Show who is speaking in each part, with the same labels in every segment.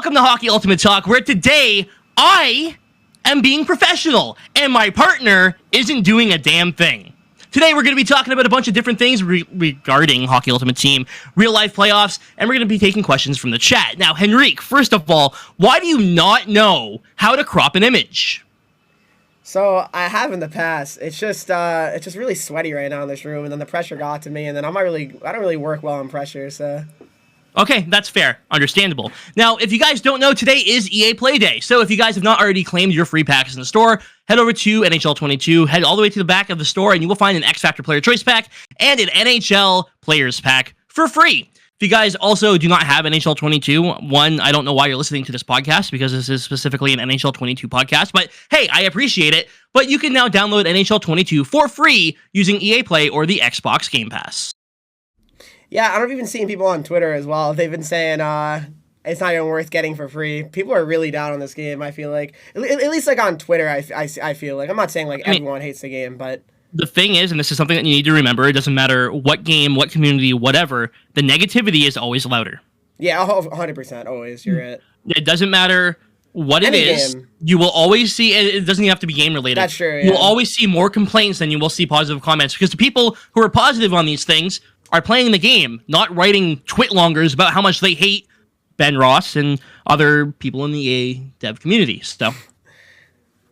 Speaker 1: Welcome to Hockey Ultimate Talk, where today I am being professional and my partner isn't doing a damn thing. Today we're going to be talking about a bunch of different things regarding Hockey Ultimate Team, real-life playoffs, and we're going to be taking questions from the chat. Now, Henreek, first of all, why do you not know how to crop an image?
Speaker 2: So I have in the past. It's just really sweaty right now in this room, and then the pressure got to me, and then I don't really work well on pressure, so.
Speaker 1: Okay, that's fair. Understandable. Now, if you guys don't know, today is EA Play Day. So if you guys have not already claimed your free packs in the store, head over to NHL 22, head all the way to the back of the store, and you will find an X Factor Player Choice Pack and an NHL Players Pack for free. If you guys also do not have NHL 22, one, I don't know why you're listening to this podcast, because this is specifically an NHL 22 podcast, but hey, I appreciate it. But you can now download NHL 22 for free using EA Play or the Xbox Game Pass.
Speaker 2: Yeah, I've even seen people on Twitter as well. They've been saying it's not even worth getting for free. People are really down on this game, I feel like. At least like on Twitter, I feel like. I'm not saying everyone hates the game, but...
Speaker 1: The thing is, and this is something that you need to remember, it doesn't matter what game, what community, whatever, the negativity is always louder.
Speaker 2: Yeah, 100%, always, you're right.
Speaker 1: It doesn't matter what it is. Game. You will always see, it doesn't even have to be game related.
Speaker 2: That's true, yeah.
Speaker 1: You'll always see more complaints than you will see positive comments, because the people who are positive on these things are playing the game, not writing twit-longers about how much they hate Ben Ross and other people in the EA dev community. So,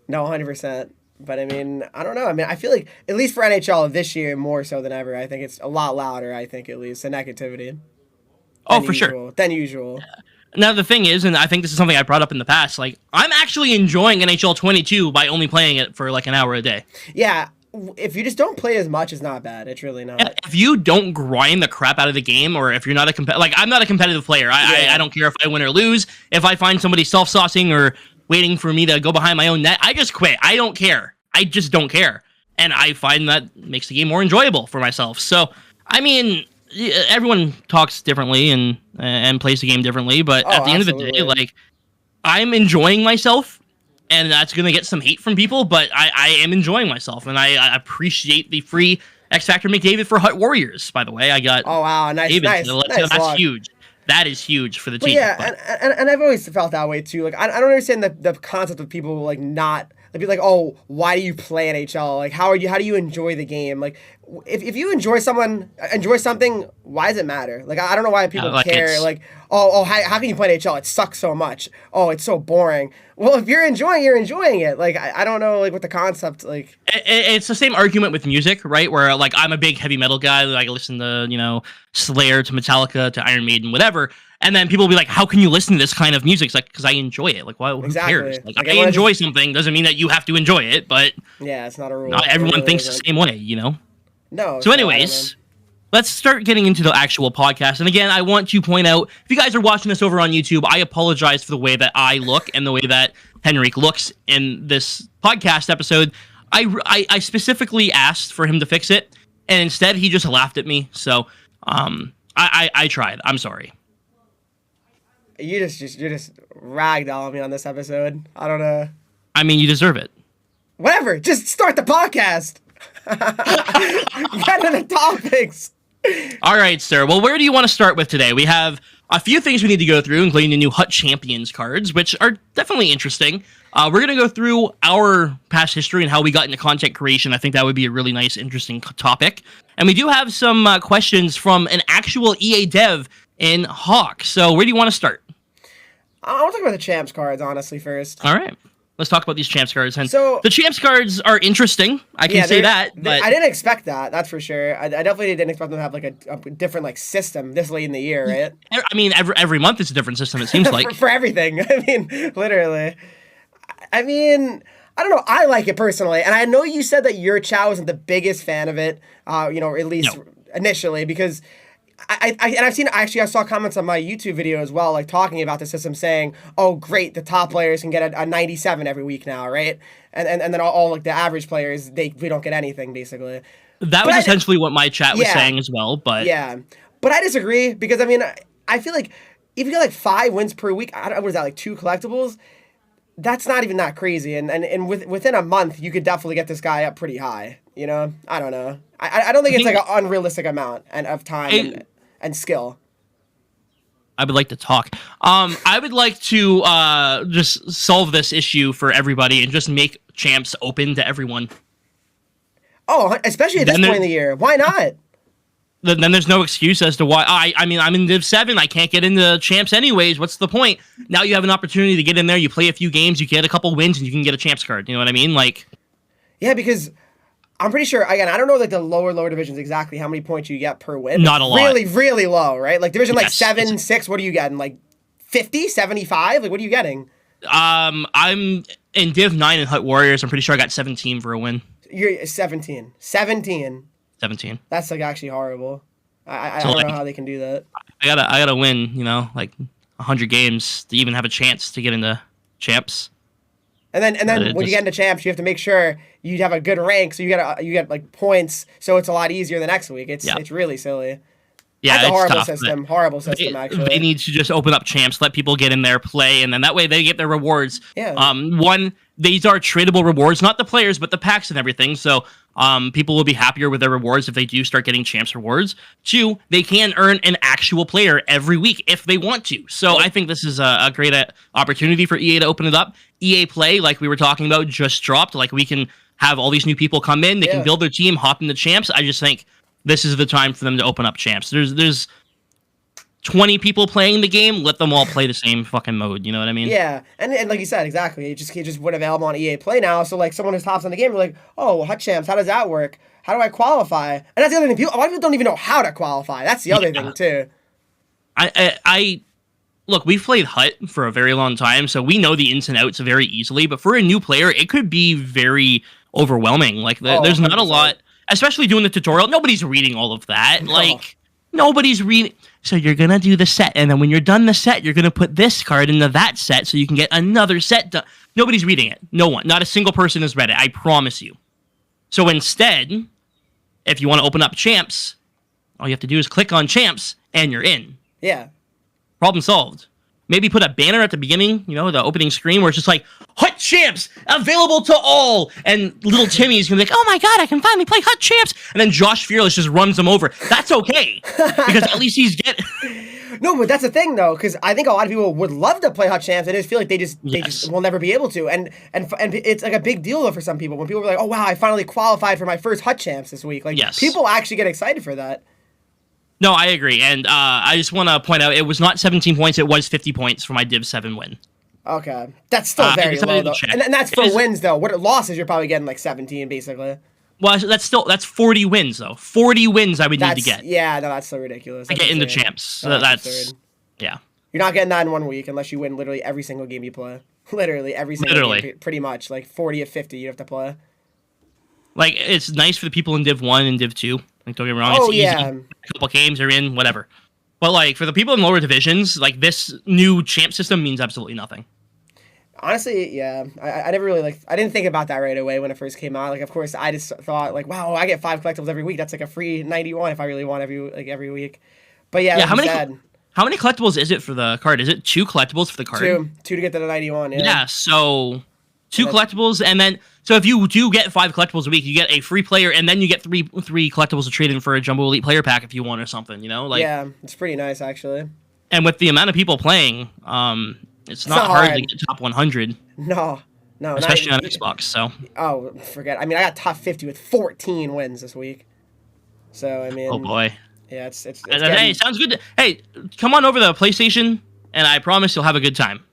Speaker 2: no, 100%. But I mean, I don't know. I mean, I feel like, at least for NHL this year, more so than ever, I think it's a lot louder, I think, at least, the negativity.
Speaker 1: Oh, for sure.
Speaker 2: Than usual.
Speaker 1: Yeah. Now, the thing is, and I think this is something I brought up in the past, like, I'm actually enjoying NHL 22 by only playing it for like an hour a day.
Speaker 2: Yeah. If you just don't play as much, it's not bad. It's really not.
Speaker 1: If you don't grind the crap out of the game, or if you're not I'm not a competitive player. I don't care if I win or lose. If I find somebody self-saucing or waiting for me to go behind my own net, I just quit. I don't care. I just don't care. And I find that makes the game more enjoyable for myself. So, I mean, everyone talks differently and plays the game differently, but at the end of the day, like, I'm enjoying myself. And that's going to get some hate from people, but I am enjoying myself, and I appreciate the free X Factor McDavid for Hut Warriors, by the way. I got
Speaker 2: nice,
Speaker 1: David,
Speaker 2: nice,
Speaker 1: so
Speaker 2: nice
Speaker 1: that's huge. That is huge for the team.
Speaker 2: Yeah, and I've always felt that way, too. Like, I don't understand the concept of people, like, not... They'd be like, oh, why do you play NHL? Like, how do you enjoy the game? Like, if you enjoy something, why does it matter? Like, I don't know why people care. Like, how can you play NHL? It sucks so much. Oh, it's so boring. Well, if you're enjoying it. Like, I don't know, like, what the concept, like...
Speaker 1: It's the same argument with music, right? Where, like, I'm a big heavy metal guy. Like, I listen to, Slayer, to Metallica, to Iron Maiden, whatever. And then people will be like, how can you listen to this kind of music? It's like, because I enjoy it. Like, who cares? Like I enjoy something doesn't mean that you have to enjoy it, but...
Speaker 2: Yeah, it's not a rule.
Speaker 1: Not everyone thinks the same way,
Speaker 2: No.
Speaker 1: So anyways, let's start getting into the actual podcast. And again, I want to point out, if you guys are watching this over on YouTube, I apologize for the way that I look and the way that Henreek looks in this podcast episode. I specifically asked for him to fix it, and instead he just laughed at me. So I tried. I'm sorry.
Speaker 2: You're just ragdolling me on this episode. I don't know.
Speaker 1: I mean, you deserve it.
Speaker 2: Whatever. Just start the podcast. Get into the topics.
Speaker 1: All right, sir. Well, where do you want to start with today? We have a few things we need to go through, including the new Hut Champions cards, which are definitely interesting. We're going to go through our past history and how we got into content creation. I think that would be a really nice, interesting topic. And we do have some questions from an actual EA dev in Hawk. So where do you want to start?
Speaker 2: I want to talk about the Champs cards, honestly, first.
Speaker 1: All right. Let's talk about these Champs cards. And so, the Champs cards are interesting. I can say that. But
Speaker 2: I didn't expect that. That's for sure. I definitely didn't expect them to have like a different like system this late in the year, right?
Speaker 1: I mean, every month is a different system, it seems like.
Speaker 2: for everything. I mean, literally. I mean, I don't know. I like it personally. And I know you said that your Chow wasn't the biggest fan of it, at least initially, because... I saw comments on my YouTube video as well, like talking about the system, saying, "Oh, great, the top players can get a 97 every week now, right?" And then all like the average players, we don't get anything basically.
Speaker 1: That was essentially what my chat was saying as well, but
Speaker 2: but I disagree, because I mean, I feel like if you get like 5 wins per week, what is that, like 2 collectibles? That's not even that crazy, and within a month, you could definitely get this guy up pretty high. I don't know. I don't think it's like an unrealistic amount of time and skill.
Speaker 1: I would like to talk. I would like to just solve this issue for everybody and just make champs open to everyone.
Speaker 2: Oh, especially at this point in the year. Why not?
Speaker 1: Then there's no excuse as to why. I mean, I'm in Div 7. I can't get into champs anyways. What's the point? Now you have an opportunity to get in there. You play a few games. You get a couple wins, and you can get a champs card. You know what I mean? Like,
Speaker 2: yeah, because I'm pretty sure, again, I don't know like the lower divisions exactly how many points you get per win.
Speaker 1: Not a lot.
Speaker 2: Really, really low, right? Like division like 7, 6, what are you getting? Like 50, 75? Like what are you getting?
Speaker 1: I'm in Div 9 in Hut Warriors. I'm pretty sure I got 17 for a win.
Speaker 2: You're 17. 17.
Speaker 1: 17.
Speaker 2: That's like actually horrible. I don't know how they can do that.
Speaker 1: I gotta win, you know, like 100 games to even have a chance to get into champs.
Speaker 2: And then when you get into champs, you have to make sure you have a good rank, so you get like points, so it's a lot easier the next week. It's really silly.
Speaker 1: Yeah,
Speaker 2: that's a horrible
Speaker 1: tough,
Speaker 2: system. Horrible system, actually.
Speaker 1: They need to just open up champs, let people get in there, play, and then that way they get their rewards.
Speaker 2: Yeah.
Speaker 1: These are tradable rewards, not the players, but the packs and everything. So people will be happier with their rewards if they do start getting champs rewards. 2, they can earn an actual player every week if they want to. So I think this is a great opportunity for EA to open it up. EA Play, like we were talking about, just dropped. Like we can have all these new people come in. They can build their team, hop into champs. I just think this is the time for them to open up champs. There's 20 people playing the game, let them all play the same fucking mode, you know what I mean?
Speaker 2: Yeah, and like you said, exactly. It just went available on EA Play now, so like someone who hops on the game, we're like, oh, well, Hut Champs, how does that work? How do I qualify? And that's the other thing, a lot of people don't even know how to qualify. That's the other thing, too.
Speaker 1: Look, we've played Hut for a very long time, so we know the ins and outs very easily, but for a new player, it could be very overwhelming. Like, there's not a lot, especially doing the tutorial. Nobody's reading all of that. No. Like, nobody's reading. So you're going to do the set, and then when you're done the set, you're going to put this card into that set so you can get another set done. Nobody's reading it. No one. Not a single person has read it. I promise you. So instead, if you want to open up champs, all you have to do is click on champs, and you're in.
Speaker 2: Yeah.
Speaker 1: Problem solved. Maybe put a banner at the beginning, you know, the opening screen where it's just like, Hut Champs, available to all. And little Timmy's going to be like, oh my God, I can finally play Hut Champs. And then Josh Fearless just runs him over. That's okay. Because at least he's getting...
Speaker 2: No, but that's the thing, though, because I think a lot of people would love to play Hut Champs. I just feel like they just will never be able to. And it's like a big deal, though, for some people. When people were like, oh, wow, I finally qualified for my first Hut Champs this week. Like, people actually get excited for that.
Speaker 1: No, I agree, and I just want to point out, it was not 17 points, it was 50 points for my Div 7 win.
Speaker 2: Okay. That's still very low, though. And that's for wins, though. What losses, you're probably getting like 17, basically.
Speaker 1: Well, that's 40 wins, though. 40 wins I would need to get.
Speaker 2: Yeah, no, that's so ridiculous.
Speaker 1: To get into champs. So that's yeah.
Speaker 2: You're not getting that in 1 week unless you win literally every single game you play. Literally, every single game, pretty much. Like 40 of 50 you have to play.
Speaker 1: Like, it's nice for the people in Div 1 and Div 2. Like, don't get me wrong, it's easy. A couple games are in, whatever. But, like, for the people in lower divisions, like, this new champ system means absolutely nothing.
Speaker 2: Honestly, yeah. I never really, I didn't think about that right away when it first came out. Like, of course, I just thought, like, wow, I get 5 collectibles every week. That's, like, a free 91 if I really want every week. But, yeah,
Speaker 1: how many collectibles is it for the card? Is it 2 collectibles for the card?
Speaker 2: 2 to get to the 91, yeah.
Speaker 1: Yeah, so 2 collectibles, and then... So if you do get 5 collectibles a week, you get a free player, and then you get three collectibles to trade in for a Jumbo Elite player pack if you want or something, you know? Like,
Speaker 2: yeah, it's pretty nice, actually.
Speaker 1: And with the amount of people playing, it's not hard to get top 100.
Speaker 2: No.
Speaker 1: Especially on Xbox, so.
Speaker 2: Oh, forget. I mean, I got top 50 with 14 wins this week. So, I mean.
Speaker 1: Oh, boy.
Speaker 2: Yeah, it's
Speaker 1: hey, sounds good. Hey, come on over to PlayStation, and I promise you'll have a good time.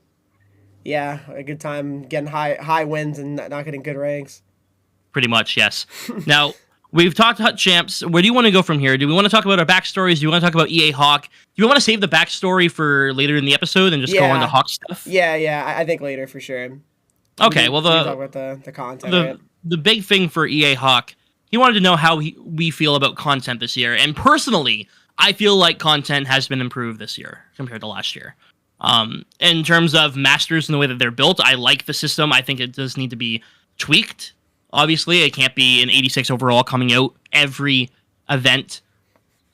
Speaker 2: Yeah, a good time getting high wins and not getting good ranks.
Speaker 1: Pretty much, yes. Now, we've talked Hut Champs. Where do you want to go from here? Do we want to talk about our backstories? Do you want to talk about EA Hawk? Do you want to save the backstory for later in the episode and just go on to Hawk stuff?
Speaker 2: Yeah, I think later for sure.
Speaker 1: Okay, well,
Speaker 2: talk about the content, right?
Speaker 1: The big thing for EA Hawk, he wanted to know how we feel about content this year. And personally, I feel like content has been improved this year compared to last year. In terms of masters and the way that they're built, I like the system. I think it does need to be tweaked. Obviously, it can't be an 86 overall coming out every event,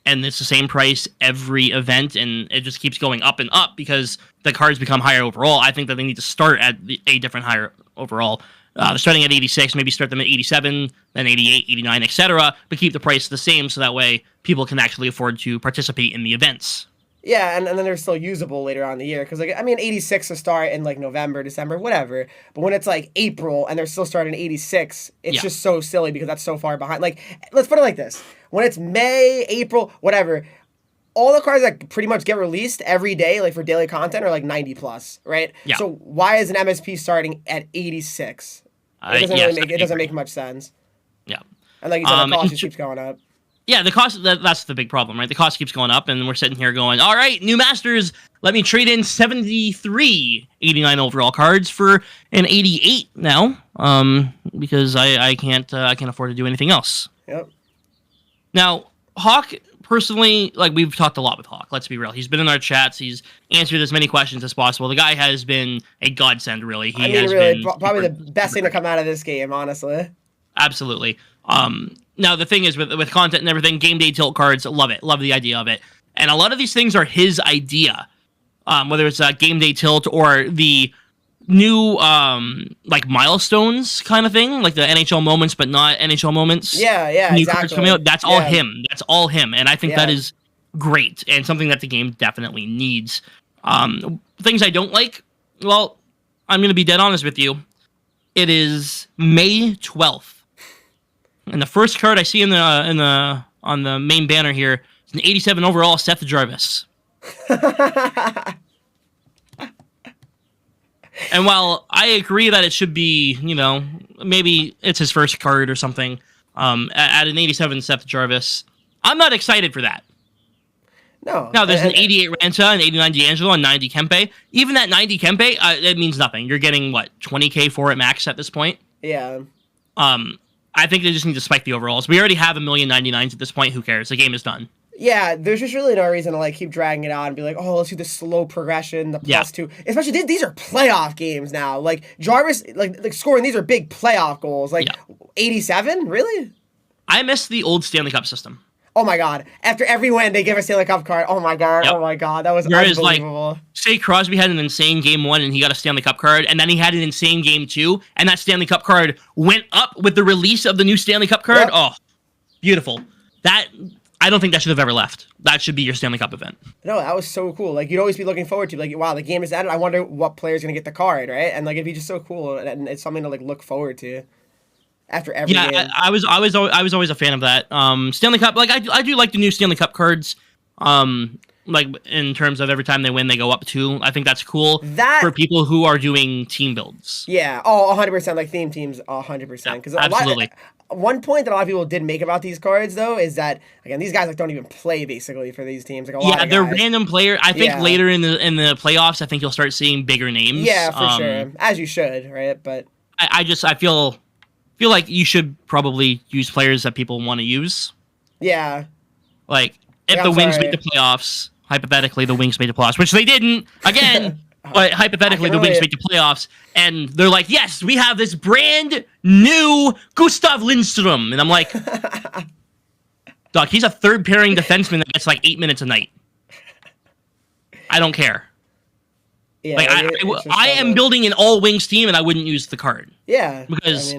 Speaker 1: and it's the same price every event, and it just keeps going up and up because the cards become higher overall. I think that they need to start at a different higher overall. They're starting at 86, maybe start them at 87, then 88, 89, etc., but keep the price the same so that way people can actually afford to participate in the events.
Speaker 2: Yeah, and then they're still usable later on in the year because, like, I mean, 86 to start in like November, December, whatever. But when it's like April and they're still starting 86, it's just so silly because that's so far behind. Like, let's put it like this: when it's May, April, whatever, all the cards that pretty much get released every day, like for daily content, are like 90 plus, right?
Speaker 1: Yeah.
Speaker 2: So why is an MSP starting at 86? It doesn't make much sense.
Speaker 1: Yeah.
Speaker 2: And like you said, the cost just keeps going up.
Speaker 1: Yeah, the cost, that's the big problem, right? The cost keeps going up, and we're sitting here going, all right, new Masters, let me trade in 73 89 overall cards for an 88 now, because I can't afford to do anything else.
Speaker 2: Yep.
Speaker 1: Now, Hawk, personally, like, we've talked a lot with Hawk, let's be real. He's been in our chats, he's answered as many questions as possible. The guy has been a godsend, really.
Speaker 2: Probably the best thing to come out of this game, honestly.
Speaker 1: Absolutely. Now, the thing is, with content and everything, game day tilt cards, love it. Love the idea of it. And a lot of these things are his idea. Whether it's a game day tilt or the new, like, milestones kind of thing, like the NHL moments, but not NHL moments.
Speaker 2: Yeah,
Speaker 1: new
Speaker 2: exactly.
Speaker 1: Cards coming out. That's all him. That's all him. And I think that is great and something that the game definitely needs. Things I don't like, well, I'm going to be dead honest with you. It is May 12th. And the first card I see on the main banner here is an 87 overall Seth Jarvis. And while I agree that it should be, maybe it's his first card or something, at an 87 Seth Jarvis, I'm not excited for that.
Speaker 2: No.
Speaker 1: Now, there's an 88 Ranta, an 89 D'Angelo, and 90 Kempe. Even that 90 Kempe, it means nothing. You're getting, 20k for it max at this point?
Speaker 2: Yeah.
Speaker 1: I think they just need to spike the overalls. We already have 1,099s at this point. Who cares? The game is done.
Speaker 2: Yeah, there's just really no reason to like keep dragging it on and be like, oh, let's do the slow progression, the +2. Especially these are playoff games now. Like Jarvis, like scoring these are big playoff goals. Like 87, really?
Speaker 1: I miss the old Stanley Cup system.
Speaker 2: Oh my god! After every win, they give a Stanley Cup card. Oh my god! Yep. Oh my god! That was unbelievable.
Speaker 1: Like, say Crosby had an insane game 1 and he got a Stanley Cup card, and then he had an insane game 2, and that Stanley Cup card went up with the release of the new Stanley Cup card. Yep. Oh, beautiful! I don't think that should have ever left. That should be your Stanley Cup event.
Speaker 2: No, that was so cool. Like you'd always be looking forward to, like, wow, the game is ended. I wonder what player's gonna get the card, right? And like it'd be just so cool, and it's something to like look forward to. After every game.
Speaker 1: I was always a fan of that. Stanley Cup, like I do like the new Stanley Cup cards. Like in terms of every time they win, they go up 2. I think that's cool for people who are doing team builds.
Speaker 2: Yeah. Oh, 100%. Like theme teams, 100%. Because
Speaker 1: absolutely.
Speaker 2: One point that a lot of people did make about these cards, though, is that again these guys like don't even play basically for these teams. Like a lot of
Speaker 1: they're random players. I think later in the playoffs, I think you'll start seeing bigger names.
Speaker 2: Yeah, for sure, as you should, right? But
Speaker 1: I feel like you should probably use players that people want to use.
Speaker 2: Yeah.
Speaker 1: Like, if the Wings made the playoffs, hypothetically, the Wings made the playoffs, which they didn't, again, but hypothetically, the Wings made the playoffs, and they're like, yes, we have this brand new Gustav Lindstrom. And I'm like, Doc, he's a third-pairing defenseman that gets like 8 minutes a night. I don't care. Yeah, like, I am building an all-Wings team, and I wouldn't use the card.
Speaker 2: Yeah.
Speaker 1: Because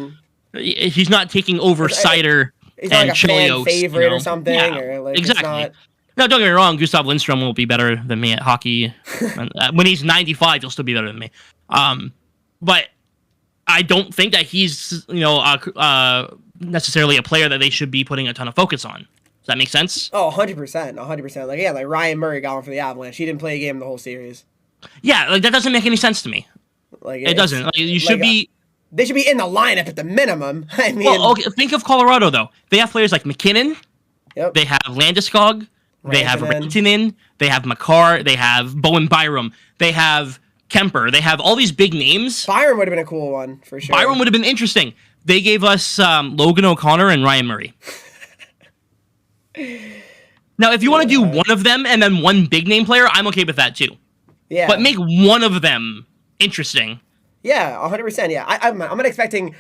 Speaker 1: he's not taking over Cider
Speaker 2: and
Speaker 1: like
Speaker 2: Chelios, favorite or something.
Speaker 1: Yeah,
Speaker 2: or like,
Speaker 1: exactly. No, don't get me wrong. Gustav Lindstrom will be better than me at hockey. When he's 95, he'll still be better than me. But I don't think that he's necessarily a player that they should be putting a ton of focus on. Does that make sense?
Speaker 2: Oh, 100%. 100%. Like Ryan Murray got one for the Avalanche. He didn't play a game in the whole series.
Speaker 1: Yeah, like that doesn't make any sense to me. Like it doesn't. Like, you should be.
Speaker 2: They should be in the lineup at the minimum. I mean,
Speaker 1: well, okay, think of Colorado though. They have players like McKinnon.
Speaker 2: Yep.
Speaker 1: They have Landeskog. They have Rantanen. They have Makar. They have Bowen Byram. They have Kemper. They have all these big names.
Speaker 2: Byram would have been a cool one for sure.
Speaker 1: Byram would have been interesting. They gave us Logan O'Connor and Ryan Murray. Now, if you want to do one of them and then one big name player, I'm okay with that too.
Speaker 2: Yeah.
Speaker 1: But make one of them interesting.
Speaker 2: Yeah, 100%. Yeah, I'm not expecting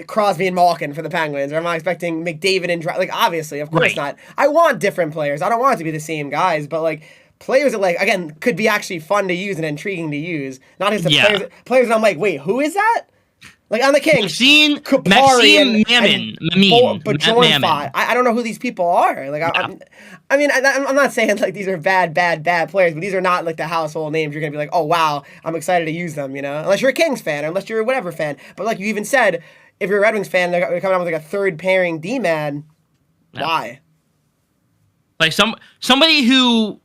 Speaker 2: Crosby and Malkin for the Penguins, or I'm not expecting McDavid and like obviously, of course not. I want different players. I don't want it to be the same guys, but like players that like again could be actually fun to use and intriguing to use, not just the players that I'm like, wait, who is that? Like on the Kings,
Speaker 1: Maxime Mamin.
Speaker 2: But Jordan Fott. I don't know who these people are. Like I mean, I'm not saying like these are bad players, but these are not like the household names. You're gonna be like, oh wow, I'm excited to use them, you know? Unless you're a Kings fan, or unless you're a whatever fan. But like you even said, if you're a Red Wings fan, they're coming out with like a third pairing D-man. Yeah. Why?
Speaker 1: Like somebody who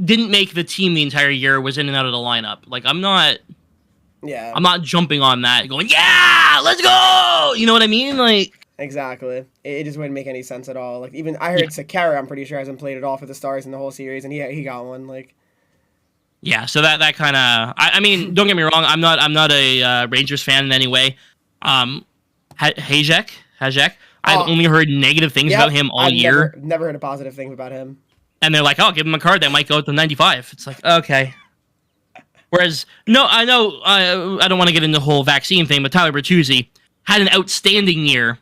Speaker 1: didn't make the team the entire year was in and out of the lineup. Like I'm not jumping on that, going, yeah, let's go. You know what I mean? Like.
Speaker 2: Exactly. It just wouldn't make any sense at all. Like even I heard Sakara, I'm pretty sure hasn't played at all for the Stars in the whole series, and he got one. Like,
Speaker 1: yeah. So that kind of. I mean, don't get me wrong. I'm not a Rangers fan in any way. Hajek. I've only heard negative things about him all year.
Speaker 2: Never heard a positive thing about him.
Speaker 1: And they're like, oh, give him a card that might go to 95. It's like, okay. Whereas, no, I know I don't want to get into the whole vaccine thing, but Tyler Bertuzzi had an outstanding year.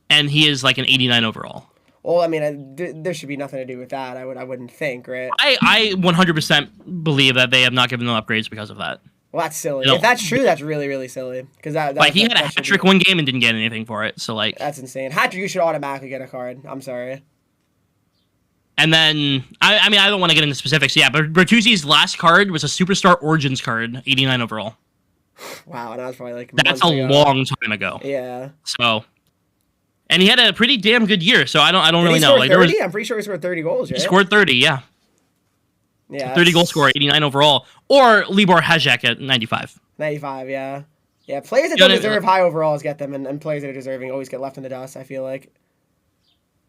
Speaker 1: And he is like an 89 overall.
Speaker 2: Well, I mean, there should be nothing to do with that. I wouldn't think, right?
Speaker 1: I 100% believe that they have not given them upgrades because of that.
Speaker 2: Well, that's silly. If that's true, that's really, really silly. Because
Speaker 1: he had a hat trick one game and didn't get anything for it. So like,
Speaker 2: that's insane. Hat trick, you should automatically get a card. I'm sorry.
Speaker 1: And then I mean, I don't want to get into specifics. Yeah, but Bertuzzi's last card was a Superstar Origins card, 89 overall.
Speaker 2: Wow, and that was probably like
Speaker 1: that's a long time ago.
Speaker 2: Yeah.
Speaker 1: So. And he had a pretty damn good year, so I don't really know.
Speaker 2: Like 30? I'm pretty sure he scored 30 goals, right?
Speaker 1: He scored 30, yeah.
Speaker 2: Yeah.
Speaker 1: 30 goal scorer, 89 overall. Or Libor Hajek at 95.
Speaker 2: 95, yeah. Yeah, players that don't deserve high overalls get them, and players that are deserving always get left in the dust, I feel like.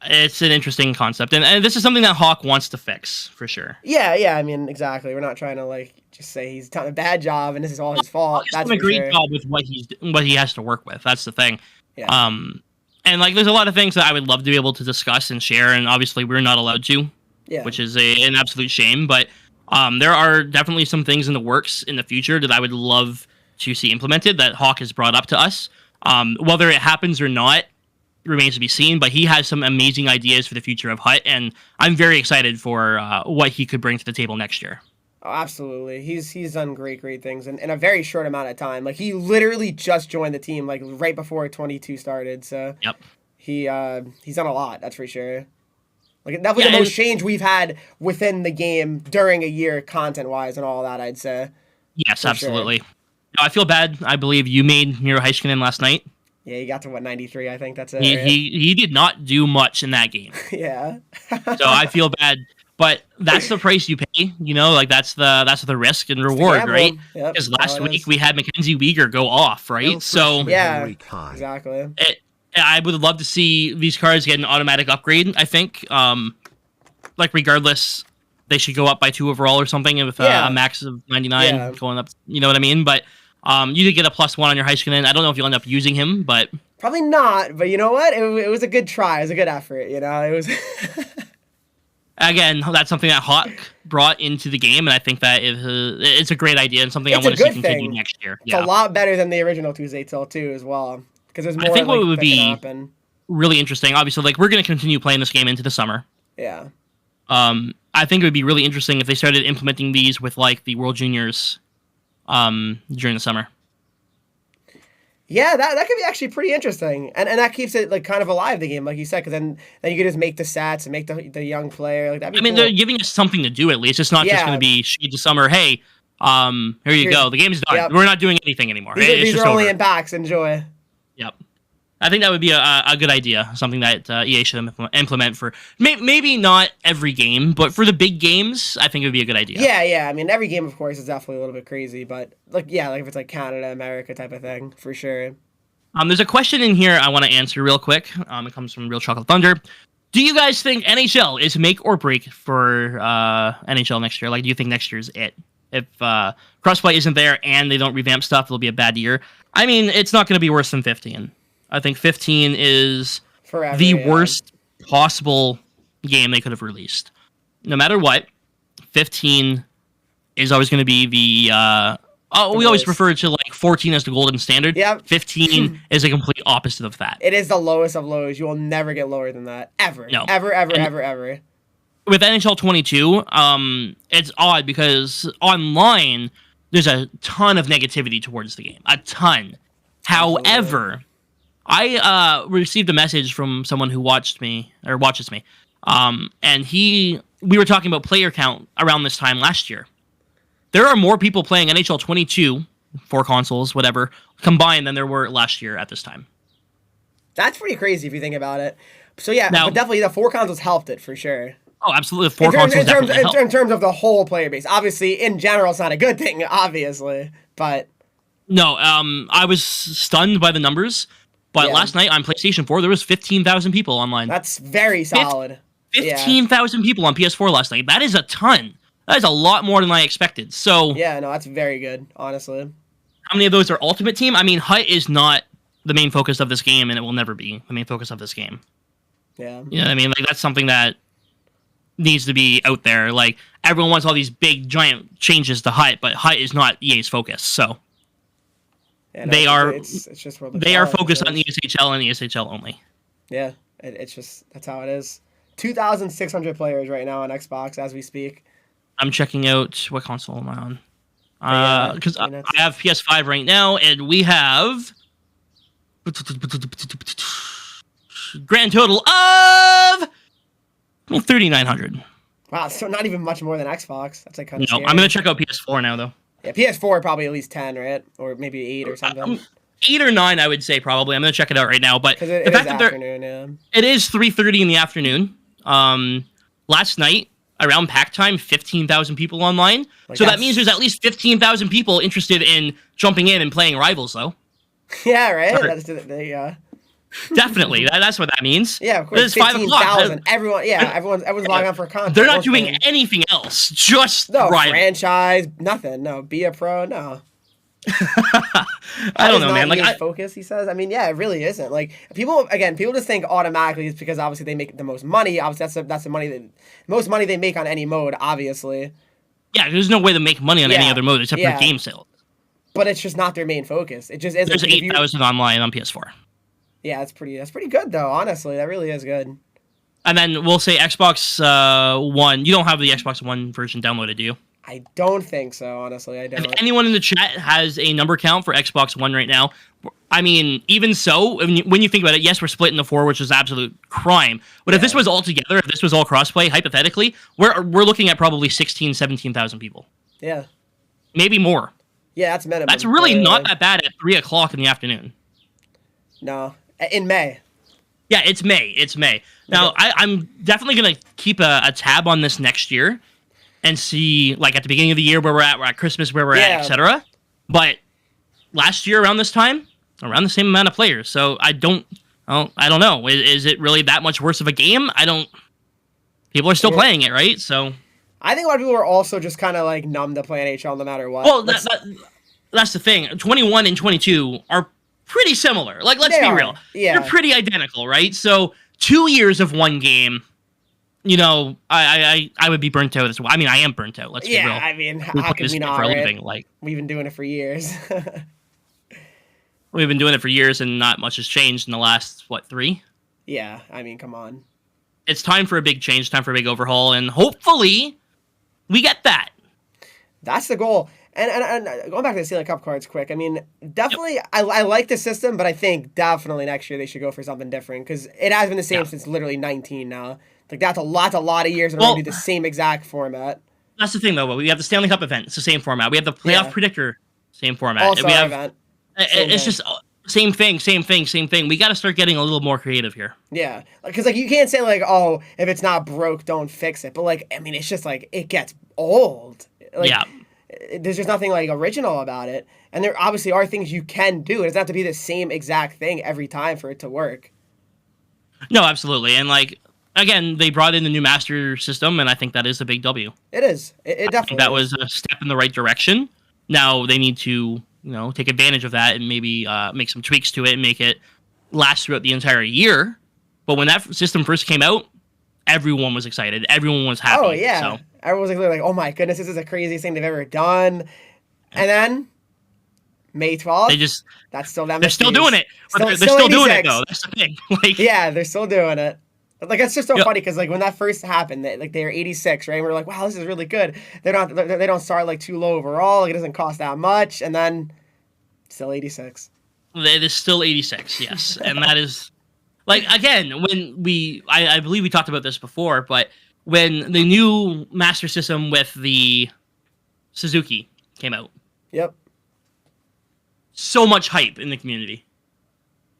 Speaker 1: It's an interesting concept, and this is something that Hawk wants to fix, for sure.
Speaker 2: Yeah, I mean, exactly. We're not trying to, like, just say he's done a bad job and this is all his fault.
Speaker 1: He's done a great job with what he has to work with. That's the thing. Yeah. And like, there's a lot of things that I would love to be able to discuss and share, and obviously we're not allowed to, which is an absolute shame. But there are definitely some things in the works in the future that I would love to see implemented that Hawk has brought up to us. Whether it happens or not remains to be seen, but he has some amazing ideas for the future of Hut, and I'm very excited for what he could bring to the table next year.
Speaker 2: Oh, absolutely. He's done great things in a very short amount of time. Like, he literally just joined the team, like, right before 22 started. So he's done a lot, that's for sure. Like, definitely the most change we've had within the game during a year, content-wise and all that, I'd say.
Speaker 1: Yes, absolutely. Sure. No, I feel bad. I believe you made Miro Heiskanen last night.
Speaker 2: Yeah, he got to, 93, I think that's it.
Speaker 1: He did not do much in that game.
Speaker 2: Yeah.
Speaker 1: So I feel bad. But that's the price you pay, you know, like that's the risk and reward, right? Because last week we had Mackenzie Weegar go off, right? So
Speaker 2: yeah, exactly.
Speaker 1: I would love to see these cards get an automatic upgrade. I think, like regardless, they should go up by 2 overall or something with a max of 99 going up. You know what I mean? But you did get a +1 on your Heiskanen. I don't know if you'll end up using him, but
Speaker 2: probably not. But you know what? It was a good try. It was a good effort. You know, it was.
Speaker 1: Again, that's something that Hawk brought into the game, and I think that it's a great idea and something I want to see continue next year.
Speaker 2: It's a lot better than the original Tuesday Till 2 as well, because there's more.
Speaker 1: I think what would be really interesting, obviously, like we're going to continue playing this game into the summer.
Speaker 2: Yeah.
Speaker 1: I think it would be really interesting if they started implementing these with like the World Juniors, during the summer.
Speaker 2: Yeah, that could be actually pretty interesting, and that keeps it like kind of alive, the game, like you said, because then you could just make the stats and make the young player like that. I mean,
Speaker 1: they're giving us something to do at least. It's not just going to be Shades of Summer. Hey, here you go. The game's done. Yep. We're not doing anything anymore.
Speaker 2: These are only in packs. Enjoy.
Speaker 1: Yep. I think that would be a good idea. Something that EA should implement for maybe not every game, but for the big games, I think it would be a good idea.
Speaker 2: Yeah. I mean, every game, of course, is definitely a little bit crazy, but like if it's like Canada, America type of thing, for sure.
Speaker 1: There's a question in here I want to answer real quick. It comes from Real Chocolate Thunder. Do you guys think NHL is make or break for NHL next year? Like, do you think next year's it? If crossplay isn't there and they don't revamp stuff, it'll be a bad year. I mean, it's not going to be worse than 15. I think 15 is the worst possible game they could have released. No matter what, 15 is always going to be the we always refer to like 14 as the golden standard.
Speaker 2: Yep.
Speaker 1: 15 is a complete opposite of that.
Speaker 2: It is the lowest of lows. You will never get lower than that. Ever.
Speaker 1: No.
Speaker 2: Ever.
Speaker 1: With NHL 22, it's odd because online, there's a ton of negativity towards the game. A ton. However, I received a message from someone who watches me, And we were talking about player count around this time last year. There are more people playing NHL 22, 4 consoles, whatever, combined than there were last year at this time.
Speaker 2: That's pretty crazy if you think about it. So yeah,
Speaker 1: Now,
Speaker 2: but definitely the 4 consoles helped it for sure.
Speaker 1: Oh, absolutely. 4 consoles definitely helped.
Speaker 2: In terms of the whole player base. Obviously, in general, it's not a good thing, obviously. But
Speaker 1: no, I was stunned by the numbers. But last night on PlayStation 4, there was 15,000 people online.
Speaker 2: That's very solid.
Speaker 1: 15,000 people on PS4 last night. That is a ton. That is a lot more than I expected. So
Speaker 2: yeah, no, that's very good, honestly.
Speaker 1: How many of those are Ultimate Team? I mean, HUT is not the main focus of this game, and it will never be the main focus of this game.
Speaker 2: Yeah.
Speaker 1: You know what I mean? Like, that's something that needs to be out there. Like, everyone wants all these big, giant changes to HUT, but HUT is not EA's focus, so... Yeah, no, it's just they are focused on ESHL and ESHL only.
Speaker 2: Yeah, it's just, that's how it is. 2,600 players right now on Xbox as we speak.
Speaker 1: I'm checking out, what console am I on? Because I have PS5 right now, and we have grand total of 3,900.
Speaker 2: Wow, so not even much more than Xbox. That's like kind of
Speaker 1: No, I'm gonna check out PS4 now though.
Speaker 2: Yeah, PS4 probably at least 10, right? Or maybe 8 or something.
Speaker 1: 8 or 9, I would say probably. I'm gonna check it out right now. But
Speaker 2: the fact that
Speaker 1: it is 3:30 in the afternoon. Last night around pack time, 15,000 people online. So that means there's at least 15,000 people interested in jumping in and playing Rivals, though.
Speaker 2: Yeah, right. There you go.
Speaker 1: Definitely, that's what that means.
Speaker 2: Yeah, of course. It's 15,000. Everyone's logging on for content.
Speaker 1: They're not doing anything else. Just
Speaker 2: no
Speaker 1: Rivals.
Speaker 2: Franchise, nothing. No, be a pro. No.
Speaker 1: I don't know, man. Like
Speaker 2: focus, he says. I mean, yeah, it really isn't. Like people just think automatically it's because obviously they make the most money. Obviously, that's the most money they make on any mode. Obviously.
Speaker 1: Yeah, there's no way to make money on any other mode except for game sales.
Speaker 2: But it's just not their main focus. It just isn't.
Speaker 1: There's 8,000 online on PS4.
Speaker 2: Yeah, that's pretty good though. Honestly, that really is good.
Speaker 1: And then we'll say Xbox One. You don't have the Xbox One version downloaded, do you?
Speaker 2: I don't think so. Honestly, I don't.
Speaker 1: If anyone in the chat has a number count for Xbox One right now, I mean, even so, when you think about it, yes, we're split into 4, which is absolute crime. But if this was all together, if this was all crossplay, hypothetically, we're looking at probably 16,000, 17,000 people. Yeah. Maybe more.
Speaker 2: Yeah, that's minimum.
Speaker 1: That's really not that bad at 3 o'clock in the afternoon.
Speaker 2: No. In May.
Speaker 1: Yeah, it's May. It's May. Now, I'm definitely going to keep a tab on this next year and see, like, at the beginning of the year where we're at Christmas, where we're at, etc. But last year around this time, around the same amount of players. So I don't know. Is it really that much worse of a game? People are still playing it, right? So
Speaker 2: I think a lot of people are also just kind of like numb to play NHL no matter what.
Speaker 1: Well, that's the thing. 21 and 22 are pretty similar. Like, let's be real. Yeah. They're pretty identical, right? So 2 years of one game, you know, I would be burnt out as well. I mean, I am burnt out. Let's be real.
Speaker 2: Yeah, I mean, how can we not, for a living? Like, we've been doing it for years.
Speaker 1: We've been doing it for years, and not much has changed in the last, 3?
Speaker 2: Yeah, I mean, come on.
Speaker 1: It's time for a big change, time for a big overhaul, and hopefully we get that.
Speaker 2: That's the goal. And going back to the Stanley Cup cards quick, I mean, definitely, I like the system, but I think definitely next year they should go for something different, because it has been the same since literally 19 now. Like, that's a lot of years, and we're going to do the same exact format. That's
Speaker 1: the thing, though. We have the Stanley Cup event. It's the same format. We have the Playoff Predictor, same format.
Speaker 2: Also
Speaker 1: we have,
Speaker 2: event.
Speaker 1: It's just same thing. We got to start getting a little more creative here.
Speaker 2: Yeah. Because, like, you can't say, like, oh, if it's not broke, don't fix it. But, like, I mean, it's just, like, it gets old. Like, there's just nothing, like, original about it. And there obviously are things you can do. It doesn't have to be the same exact thing every time for it to work.
Speaker 1: No, absolutely. And, like, again, they brought in the new master system, and I think that is a big W.
Speaker 2: It is. It definitely
Speaker 1: that was a step in the right direction. Now they need to, take advantage of that and maybe make some tweaks to it and make it last throughout the entire year. But when that system first came out, everyone was excited. Everyone was happy.
Speaker 2: Oh, yeah. So. Everyone was like, oh, my goodness, this is the craziest thing they've ever done. And then May 12th, that's still them.
Speaker 1: They're still doing it. They're still doing it, though. That's the thing.
Speaker 2: Yeah, they're still doing it. Like, that's just so funny, because, like, when that first happened, they were 86, right? And we were like, wow, this is really good. They don't start, like, too low overall. Like, it doesn't cost that much. And then still 86.
Speaker 1: It is still 86, yes. And that is, Like, again, when I believe we talked about this before, but when the new Master System with the Suzuki came out.
Speaker 2: Yep.
Speaker 1: So much hype in the community.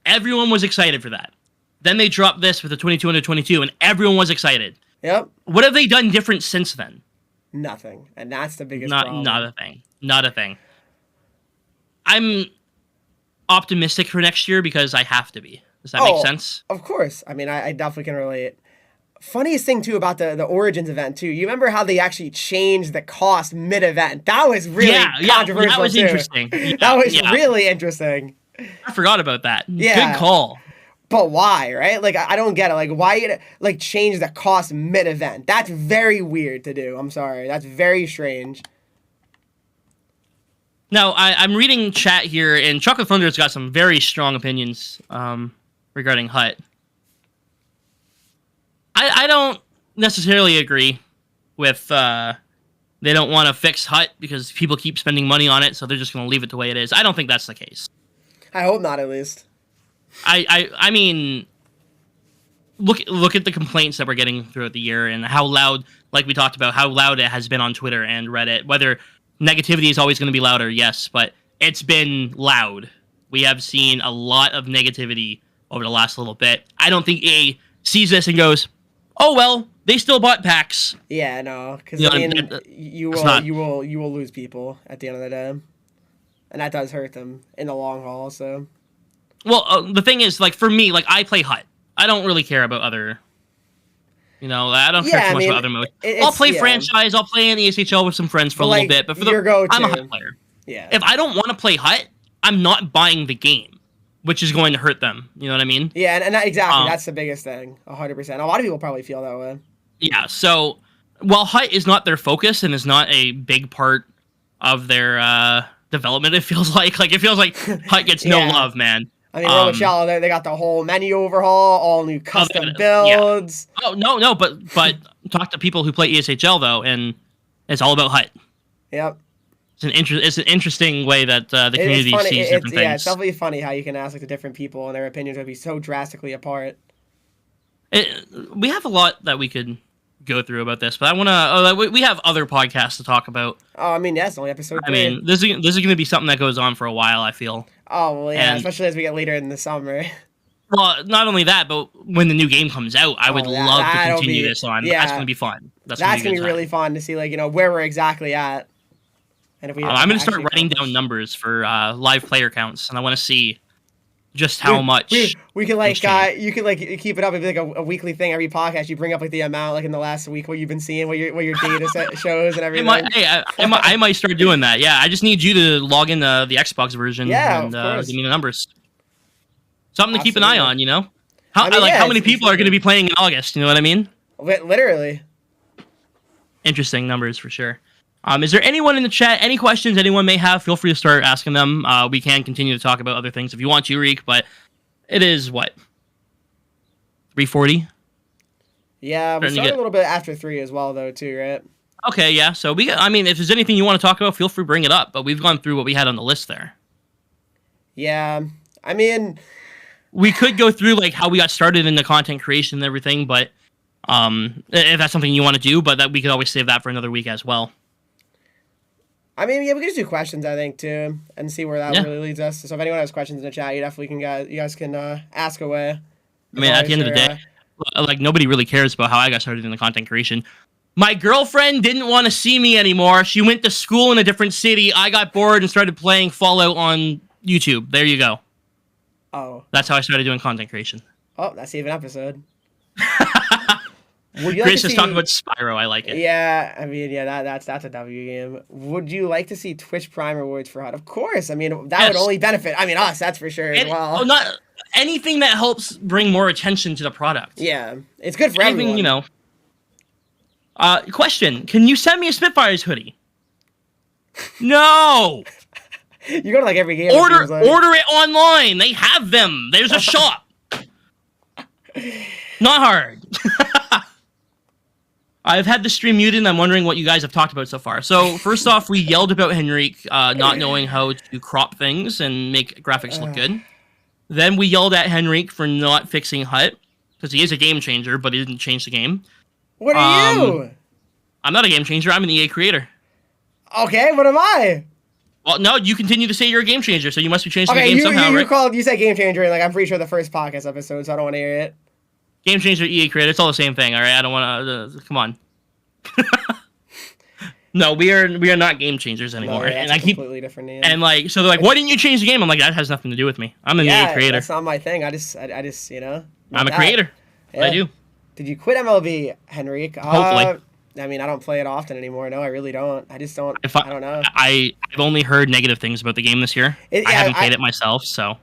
Speaker 1: Everyone was excited for that. Then they dropped this with the 2222, and everyone was excited.
Speaker 2: Yep.
Speaker 1: What have they done different since then?
Speaker 2: Nothing. And that's the biggest problem.
Speaker 1: Not a thing. Not a thing. I'm optimistic for next year because I have to be. Does that make sense?
Speaker 2: Of course. I mean, I definitely can relate. Funniest thing, too, about the Origins event, too. You remember how they actually changed the cost mid-event? That was really controversial,
Speaker 1: that was
Speaker 2: too.
Speaker 1: Interesting.
Speaker 2: That was really interesting.
Speaker 1: I forgot about that.
Speaker 2: Yeah.
Speaker 1: Good call.
Speaker 2: But why, right? Like, I don't get it. Like, why, like, change the cost mid-event? That's very weird to do. I'm sorry. That's very strange.
Speaker 1: Now, I'm reading chat here, and Chocolate Thunder's got some very strong opinions regarding Hut. I don't necessarily agree with they don't want to fix Hut because people keep spending money on it, so they're just going to leave it the way it is. I don't think that's the case.
Speaker 2: I hope not, at least.
Speaker 1: I mean, look at the complaints that we're getting throughout the year and how loud, like we talked about, how loud it has been on Twitter and Reddit. Whether negativity is always going to be louder, yes, but it's been loud. We have seen a lot of negativity over the last little bit. I don't think EA sees this and goes, "Oh well, they still bought packs."
Speaker 2: Yeah, no, because
Speaker 1: You know,
Speaker 2: I mean, you will lose people at the end of the day, and that does hurt them in the long haul. So,
Speaker 1: well, the thing is, like for me, like I play Hut. I don't really care about other. I don't care too much about other modes. I'll play franchise. I'll play in the ESHL with some friends for a little bit, but I'm a Hut player.
Speaker 2: Yeah.
Speaker 1: If I don't want to play Hut, I'm not buying the game, which is going to hurt them. You know what I mean?
Speaker 2: Yeah, and exactly. That's the biggest thing. 100%. A lot of people probably feel that way.
Speaker 1: Yeah. So while Hut is not their focus and is not a big part of their development, it feels like Hut gets no love, man.
Speaker 2: I mean, Michelle, they got the whole menu overhaul, all new custom builds.
Speaker 1: Yeah. Oh no, but talk to people who play ESHL though, and it's all about Hut.
Speaker 2: Yep.
Speaker 1: It's an interesting way that the community sees different things.
Speaker 2: Yeah, it's definitely funny how you can ask like the different people and their opinions would be so drastically apart.
Speaker 1: We have a lot that we could go through about this, but I want to. We have other podcasts to talk about.
Speaker 2: Oh, I mean, yeah, it's only episode 3.
Speaker 1: I mean, this is going to be something that goes on for a while, I feel.
Speaker 2: Oh, well, yeah, especially as we get later in the summer.
Speaker 1: Well, not only that, but when the new game comes out, I would love to continue this on. Yeah, that's going to be fun.
Speaker 2: That's going to be really fun to see, like, where we're exactly at. And if we
Speaker 1: I'm going to start writing down numbers for live player counts, and I want to see just how much
Speaker 2: we can like you can like keep it up. It'd be like a weekly thing. Every podcast you bring up like the amount like in the last week what you've been seeing, what your data set shows and everything.
Speaker 1: I might start doing that. Yeah, I just need you to log in the Xbox version and give me the numbers. Something to keep an eye on, How many people are going to be playing in August? You know what I mean?
Speaker 2: Literally.
Speaker 1: Interesting numbers for sure. Is there anyone in the chat? Any questions anyone may have? Feel free to start asking them. We can continue to talk about other things if you want to, Henreek, but it is what? 3:40?
Speaker 2: Yeah, we started a little bit after 3 as well, though, too, right?
Speaker 1: Okay, yeah. So if there's anything you want to talk about, feel free to bring it up. But we've gone through what we had on the list there.
Speaker 2: Yeah, I mean,
Speaker 1: we could go through like how we got started in the content creation and everything, but if that's something you want to do, but that we could always save that for another week as well.
Speaker 2: I mean, yeah, we can just do questions, I think, too, and see where that really leads us. So if anyone has questions in the chat, you guys can ask away.
Speaker 1: I mean, at the end of the day, like nobody really cares about how I got started in the content creation. My girlfriend didn't want to see me anymore. She went to school in a different city. I got bored and started playing Fallout on YouTube. There you go.
Speaker 2: Oh.
Speaker 1: That's how I started doing content creation.
Speaker 2: Oh, that's even an episode.
Speaker 1: Chris just talked about Spyro. I like it.
Speaker 2: Yeah, I mean, yeah, that's a W game. Would you like to see Twitch Prime rewards for Hut? Of course. I mean, that would only benefit. I mean, us. That's for sure as well.
Speaker 1: Not anything that helps bring more attention to the product.
Speaker 2: Yeah, it's good for everyone.
Speaker 1: Question: can you send me a Spitfires hoodie? No.
Speaker 2: You go to like every game.
Speaker 1: Order it online. They have them. There's a shop. Not hard. I've had the stream muted, and I'm wondering what you guys have talked about so far. So, first off, we yelled about Henreek not knowing how to crop things and make graphics look good. Then we yelled at Henreek for not fixing Hut because he is a game changer, but he didn't change the game.
Speaker 2: What are you?
Speaker 1: I'm not a game changer. I'm an EA creator.
Speaker 2: Okay, what am I?
Speaker 1: Well, no, you continue to say you're a game changer, so you must be changing the game somehow, right?
Speaker 2: You said game changer, and like I'm pretty sure the first podcast episode, so I don't want to hear it.
Speaker 1: Game changer, EA creator, it's all the same thing, all right? I don't want to. Come on. No, we are not game changers anymore.
Speaker 2: No, yeah,
Speaker 1: and I keep
Speaker 2: completely different name.
Speaker 1: And like, so they're like, why didn't you change the game? I'm like, that has nothing to do with me. I'm an EA creator.
Speaker 2: That's not my thing. I just you know.
Speaker 1: I'm a creator. Yeah. I do.
Speaker 2: Did you quit MLB, Henreek?
Speaker 1: Hopefully.
Speaker 2: I mean, I don't play it often anymore. No, I really don't. I just don't. I don't know.
Speaker 1: I've only heard negative things about the game this year. I haven't played it myself, so.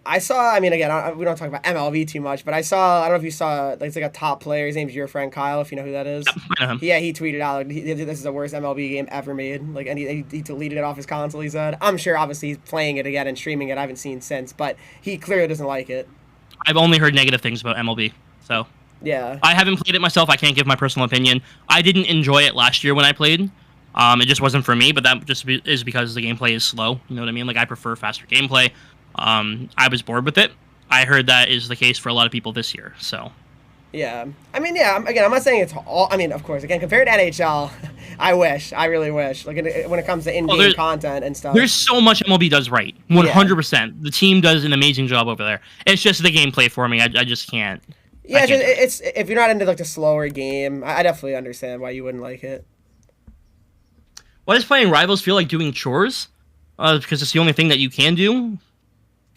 Speaker 2: I saw. I mean, again, we don't talk about MLB too much, but I saw. I don't know if you saw. Like, it's like a top player. His name's your friend Kyle. If you know who that is.
Speaker 1: Yep, I know him.
Speaker 2: Yeah, he tweeted out, "This is the worst MLB game ever made." Like, and he deleted it off his console. He said, "I'm sure, obviously, he's playing it again and streaming it. I haven't seen since, but he clearly doesn't like it."
Speaker 1: I've only heard negative things about MLB, so.
Speaker 2: Yeah.
Speaker 1: I haven't played it myself. I can't give my personal opinion. I didn't enjoy it last year when I played. It just wasn't for me, but that just is because the gameplay is slow. You know what I mean? Like, I prefer faster gameplay. I was bored with it. I heard that is the case for a lot of people this year, so.
Speaker 2: Yeah. I mean, yeah, again, I'm not saying it's all... I mean, of course, again, compared to NHL, I really wish. Like, when it comes to in-game content and stuff.
Speaker 1: There's so much MLB does right. 100%. Yeah. The team does an amazing job over there. It's just the gameplay for me. I just can't.
Speaker 2: Yeah, it's if you're not into like the slower game, I definitely understand why you wouldn't like it.
Speaker 1: Why does playing Rivals feel like doing chores? Because it's the only thing that you can do.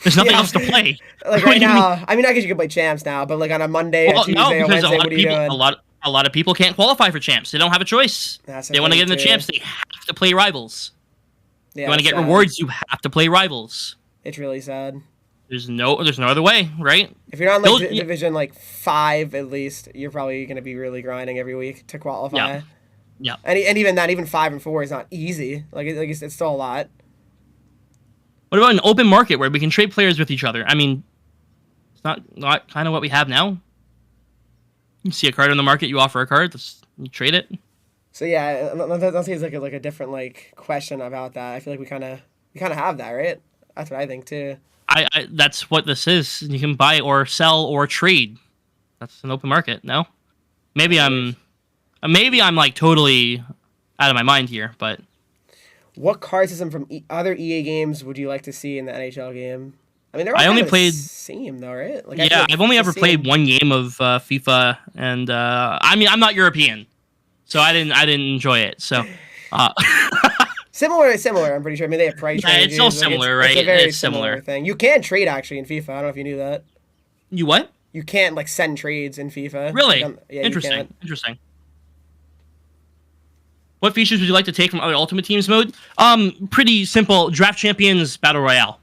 Speaker 1: There's nothing else to play.
Speaker 2: Like right now, I mean, I guess you can play Champs now, but like on a Monday, or Tuesday, or Wednesday, what are you doing?
Speaker 1: A lot of people can't qualify for Champs. They don't have a choice. They want to get in the Champs. They have to play Rivals. Yeah, you want to get rewards, you have to play Rivals.
Speaker 2: It's really sad.
Speaker 1: There's no other way, right?
Speaker 2: If you're on like Division like 5 at least, you're probably going to be really grinding every week to qualify.
Speaker 1: Yeah.
Speaker 2: And even that, even 5 and 4 is not easy. Like it's still a lot.
Speaker 1: What about an open market where we can trade players with each other? I mean, it's not kind of what we have now. You see a card on the market, you offer a card, you trade it.
Speaker 2: So yeah, that seems like a different like question about that. I feel like we kind of have that, right? That's what I think too.
Speaker 1: I that's what this is. You can buy or sell or trade. That's an open market. No, maybe I'm like totally out of my mind here. But
Speaker 2: what card system from other EA games would you like to see in the NHL game? I mean, they're all
Speaker 1: I only played
Speaker 2: the same though, right? Like,
Speaker 1: yeah, I've only ever played one game of FIFA, and I mean, I'm not European, so I didn't enjoy it. So.
Speaker 2: Similar. I'm pretty sure. I mean, they have price ranges.
Speaker 1: Yeah, it's all similar, right?
Speaker 2: It's a very similar thing. You can trade actually in FIFA. I don't know if you knew that.
Speaker 1: You what?
Speaker 2: You can't like send trades in FIFA.
Speaker 1: Really?
Speaker 2: Like, yeah,
Speaker 1: Interesting. What features would you like to take from other Ultimate Teams mode? Pretty simple. Draft Champions Battle Royale.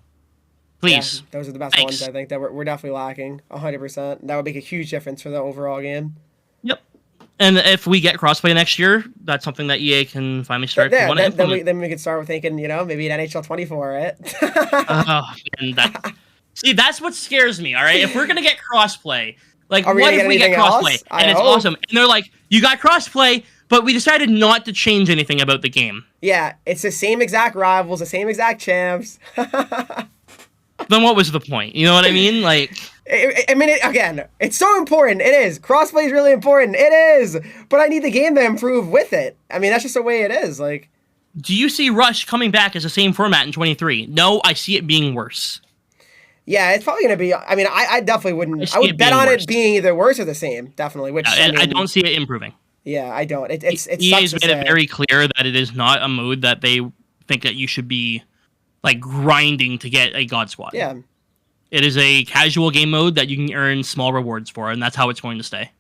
Speaker 1: Please.
Speaker 2: Yeah, those are the best ones. I think that we're definitely lacking 100%. That would make a huge difference for the overall game.
Speaker 1: Yep. And if we get crossplay next year, that's something that EA can finally start to want to implement.
Speaker 2: Then we could start with thinking, maybe an NHL 24, right?
Speaker 1: See, that's what scares me, all right? If we're going to get crossplay, like, what if we get crossplay? And it's awesome. And they're like, you got crossplay, but we decided not to change anything about the game.
Speaker 2: Yeah, it's the same exact Rivals, the same exact Champs.
Speaker 1: Then what was the point? You know what I mean? Like...
Speaker 2: I mean, again, it's so important. It is. Crossplay is really important. It is. But I need the game to improve with it. I mean, that's just the way it is. Like,
Speaker 1: do you see Rush coming back as the same format in 23? No, I see it being worse.
Speaker 2: Yeah, it's probably going to be... I mean, I definitely wouldn't... I would bet on it being either worse or the same, definitely. Which
Speaker 1: I don't see it improving.
Speaker 2: Yeah, I don't. It's
Speaker 1: EA's made it very clear that it is not a mode that they think that you should be, like, grinding to get a God Squad.
Speaker 2: Yeah.
Speaker 1: It is a casual game mode that you can earn small rewards for, and that's how it's going to stay.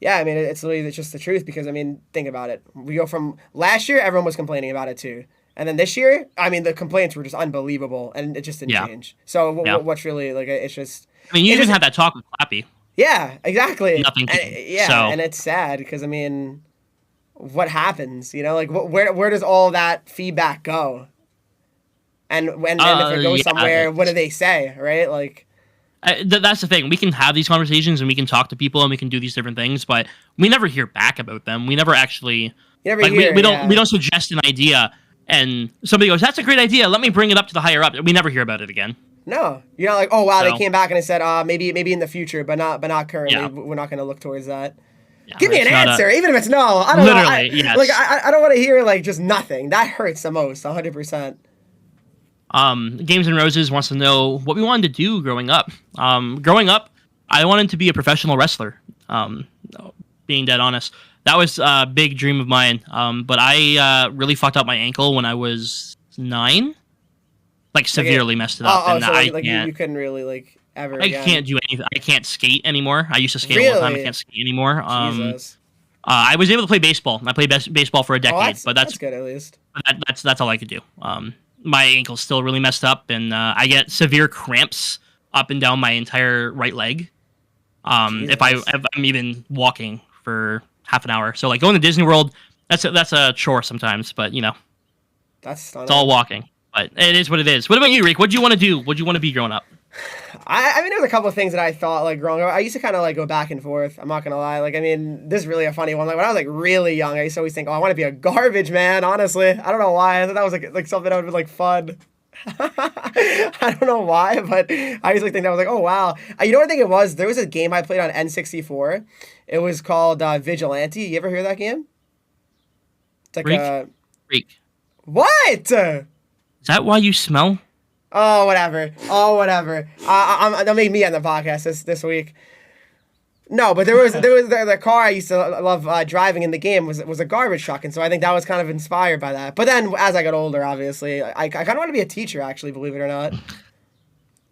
Speaker 2: Yeah, I mean, it's literally just the truth because, I mean, think about it. We go from last year, everyone was complaining about it too. And then this year, I mean, the complaints were just unbelievable, and it just didn't change. So what's really, like, it's just...
Speaker 1: I mean, you even had that talk with Clappy.
Speaker 2: Yeah, exactly.
Speaker 1: Nothing changed.
Speaker 2: And it's sad because, I mean, what happens? Like, where does all that feedback go? And if it goes somewhere, what do they say, right? Like,
Speaker 1: that's the thing. We can have these conversations and we can talk to people and we can do these different things, but we never hear back about them. We never actually we don't suggest an idea and somebody goes, "That's a great idea. Let me bring it up to the higher up." We never hear about it again.
Speaker 2: No, you're not like, oh wow, they
Speaker 1: So,
Speaker 2: came back and they said, maybe in the future, but not currently.
Speaker 1: yeah,
Speaker 2: We're not going to look towards that.
Speaker 1: yeah,
Speaker 2: Give me an
Speaker 1: it's not
Speaker 2: answer,
Speaker 1: a
Speaker 2: even if it's no. I don't know.
Speaker 1: literally yes.
Speaker 2: Like I don't want to hear like just nothing. That hurts the most. 100%.
Speaker 1: Games and Roses wants to know what we wanted to do growing up. Growing up, I wanted to be a professional wrestler. Being dead honest, that was a big dream of mine. But I really fucked up my ankle when I was 9. Like severely messed it up, and
Speaker 2: so
Speaker 1: I
Speaker 2: like
Speaker 1: can't.
Speaker 2: you couldn't really like ever.
Speaker 1: I
Speaker 2: Again.
Speaker 1: can't do anything. I can't skate anymore. I used to skate all the time. I
Speaker 2: Really?
Speaker 1: can't skate anymore.
Speaker 2: Jesus.
Speaker 1: I was able to play baseball. I played baseball for a decade, but
Speaker 2: that's good at least.
Speaker 1: that's all I could do. My ankle's still really messed up, and I get severe cramps up and down my entire right leg. If I'm even walking for half an hour, so like going to Disney World, that's a chore sometimes. But
Speaker 2: That's stunning.
Speaker 1: it's all walking. But it is what it is. What about you, Reek? What do you want to do? What do you want to be growing up?
Speaker 2: I mean, there's a couple of things that I thought like growing up. I used to kind of like go back and forth. I'm not gonna lie. Like, I mean, this is really a funny one. Like when I was like really young, I used to always think, oh, I want to be a garbage man. Honestly, I don't know why. I thought that was like something that would be like fun. I don't know why, but I usually think that was like, oh wow. You know what I think it was? There was a game I played on N64. It was called Vigilante. You ever hear that game? It's like
Speaker 1: Reek.
Speaker 2: What?
Speaker 1: Is that why you smell?
Speaker 2: Oh, whatever. Don't make me on the podcast this week. No, but there was the car I used to love driving in the game was a garbage truck, and so I think that was kind of inspired by that. But then as I got older, obviously, I kind of want to be a teacher, actually, believe it or not.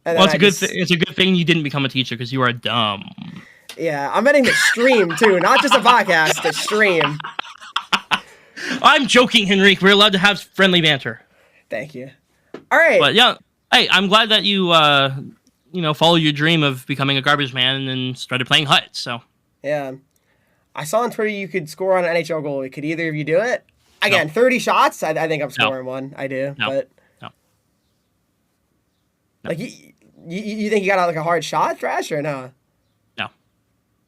Speaker 1: Well, it's a good thing you didn't become a teacher because you are dumb.
Speaker 2: Yeah, I'm meaning to stream too, not just a podcast, to stream.
Speaker 1: I'm joking, Henreek. We're allowed to have friendly banter.
Speaker 2: Thank you. All right.
Speaker 1: But yeah, hey, I'm glad that you follow your dream of becoming a garbage man and then started playing Hut. So
Speaker 2: yeah, I saw on Twitter you could score on an NHL goalie. Could either of you do it? Again,
Speaker 1: No.
Speaker 2: 30 shots. I think I'm scoring one. I do.
Speaker 1: No.
Speaker 2: But
Speaker 1: No.
Speaker 2: like you think you got like a hard shot, Thrash, or no?
Speaker 1: No.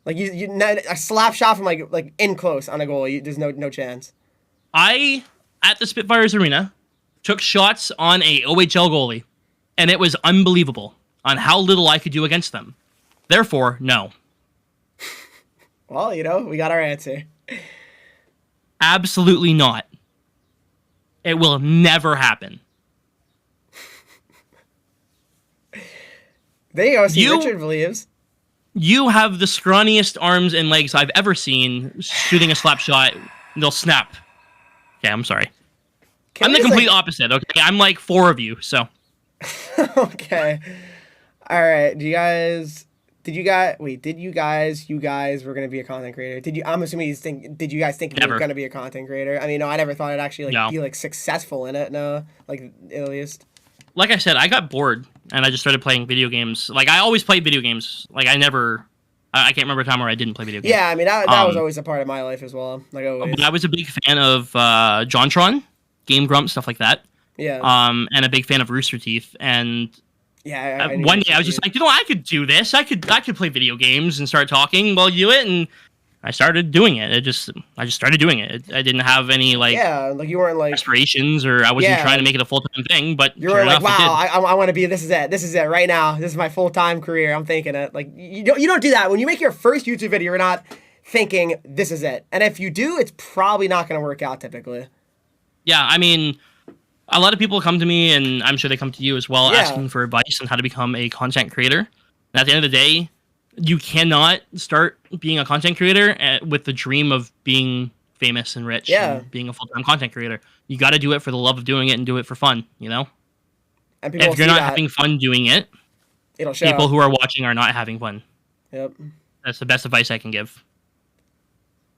Speaker 2: Like a slap shot from like in close on a goal. There's no chance.
Speaker 1: I at the Spitfires Arena took shots on a OHL goalie, and it was unbelievable on how little I could do against them. Therefore, no.
Speaker 2: Well, we got our answer.
Speaker 1: Absolutely not. It will never happen.
Speaker 2: There you go. See, Richard believes.
Speaker 1: You have the scrawniest arms and legs I've ever seen shooting a slap shot. They'll snap. Okay, I'm sorry. I'm the complete opposite, okay? I'm like 4 of you, so.
Speaker 2: Okay. All right. You guys were going to be a content creator? I'm assuming did you guys think you were going to be a content creator? I mean, no, I never thought I'd actually be like successful in it. No, like at least.
Speaker 1: Like I said, I got bored and I just started playing video games. Like I always played video games. Like I can't remember a time where I didn't play video games.
Speaker 2: Yeah, I mean that was always a part of my life as well. Like always.
Speaker 1: But I was a big fan of JonTron, Game Grumps, stuff like that.
Speaker 2: Yeah.
Speaker 1: And a big fan of Rooster Teeth. And
Speaker 2: yeah,
Speaker 1: one day I was just like, I could do this. I could play video games and start talking while you do it. And I started doing it. I just started doing it. I didn't have any like
Speaker 2: you weren't like
Speaker 1: aspirations, or I wasn't trying to make it a full-time thing. But
Speaker 2: you were like, wow, I want to be. This is it right now. This is my full-time career. I'm thinking it. Like you don't do that when you make your first YouTube video. You're not thinking this is it. And if you do, it's probably not going to work out typically.
Speaker 1: Yeah, I mean, a lot of people come to me, and I'm sure they come to you as well, asking for advice on how to become a content creator. And at the end of the day, you cannot start being a content creator with the dream of being famous and rich and being a full-time content creator. You got to do it for the love of doing it and do it for fun, And if you're not having fun doing it,
Speaker 2: it'll show.
Speaker 1: People who are watching are not having fun.
Speaker 2: Yep.
Speaker 1: That's the best advice I can give.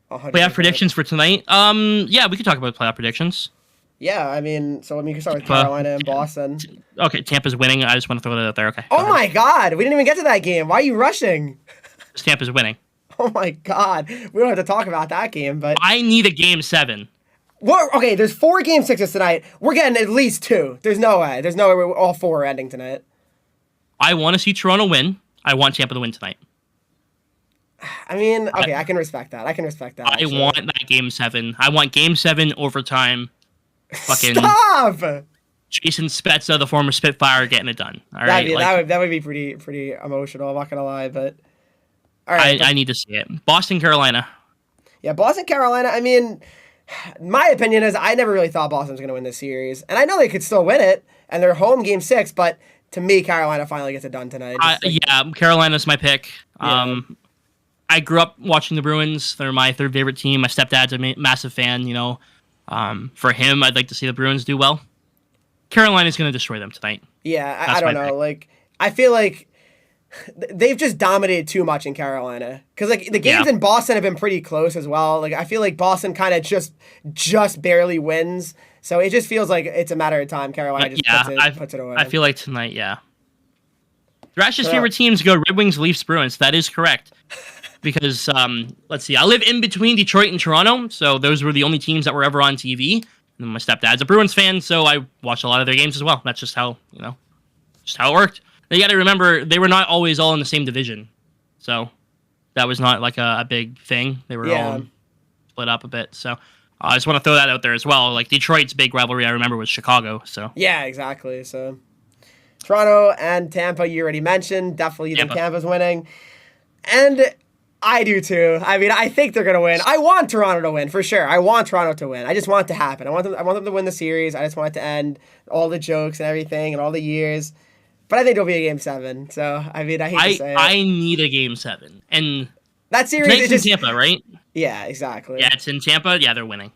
Speaker 2: 100%.
Speaker 1: Playoff predictions for tonight? Yeah, we could talk about playoff predictions.
Speaker 2: Yeah, I mean, so you can start with Carolina and Boston.
Speaker 1: Okay, Tampa's winning. I just want to throw that out there. Okay.
Speaker 2: Oh my God, we didn't even get to that game. Why are you rushing?
Speaker 1: Tampa's winning.
Speaker 2: Oh my God, we don't have to talk about that game, but
Speaker 1: I need a game 7.
Speaker 2: Okay, there's 4 game 6s tonight. We're getting at least 2. There's no way. All 4 are ending tonight.
Speaker 1: I want to see Toronto win. I want Tampa to win tonight.
Speaker 2: I mean, okay, I can respect that. I
Speaker 1: want that game 7. I want game 7 overtime. Fucking
Speaker 2: stop.
Speaker 1: Jason Spezza, the former Spitfire, getting it done. All right,
Speaker 2: that would be pretty emotional. I'm not gonna lie, but all right.
Speaker 1: I need to see it. Boston, Carolina.
Speaker 2: Yeah, Boston, Carolina. I mean, my opinion is I never really thought Boston was going to win this series, and I know they could still win it, and they're home Game 6. But to me, Carolina finally gets it done tonight.
Speaker 1: Yeah, Carolina's my pick.
Speaker 2: Yeah.
Speaker 1: I grew up watching the Bruins. They're my third favorite team. My stepdad's a massive fan. You know, for him, I'd like to see the Bruins do well. Carolina's going to destroy them tonight.
Speaker 2: Yeah, I don't know. Pick. Like, I feel like they've just dominated too much in Carolina, because like the games in Boston have been pretty close as well. Like I feel like Boston kind of just barely wins, so it just feels like it's a matter of time. Carolina just puts it away.
Speaker 1: I feel like tonight, Thrash's favorite teams go Red Wings, Leafs, Bruins. That is correct. Because let's see, I live in between Detroit and Toronto, so those were the only teams that were ever on TV. And my stepdad's a Bruins fan, so I watched a lot of their games as well. That's just how just how it worked. You got to remember, they were not always all in the same division. So that was not like a big thing. They were all split up a bit. So I just want to throw that out there as well. Like Detroit's big rivalry, I remember, was Chicago. So
Speaker 2: yeah, exactly. So Toronto and Tampa, you already mentioned. Definitely you think Tampa's winning. And I do too. I mean, I think they're going to win. I want Toronto to win, for sure. I want Toronto to win. I just want it to happen. I want them to win the series. I just want it to end all the jokes and everything and all the years. But I think it'll be a Game 7. So, I mean, I hate to say it.
Speaker 1: I need a Game 7. And
Speaker 2: that series is
Speaker 1: just in Tampa, right?
Speaker 2: Yeah, exactly.
Speaker 1: Yeah, it's in Tampa. Yeah, they're winning.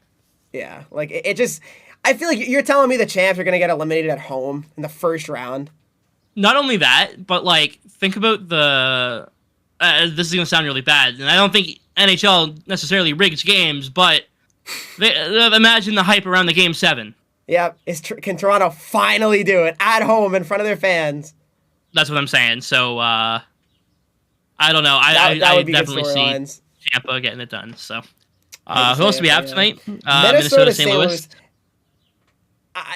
Speaker 2: Yeah, like it just... I feel like you're telling me the champs are going to get eliminated at home in the first round.
Speaker 1: Not only that, but, like, think about the... this is going to sound really bad, and I don't think NHL necessarily rigs games, but imagine the hype around the Game 7.
Speaker 2: Yep. Can Toronto finally do it at home in front of their fans?
Speaker 1: That's what I'm saying. So, I don't know. I definitely see Tampa getting it done. So, who else do we have tonight? Minnesota, St. Louis.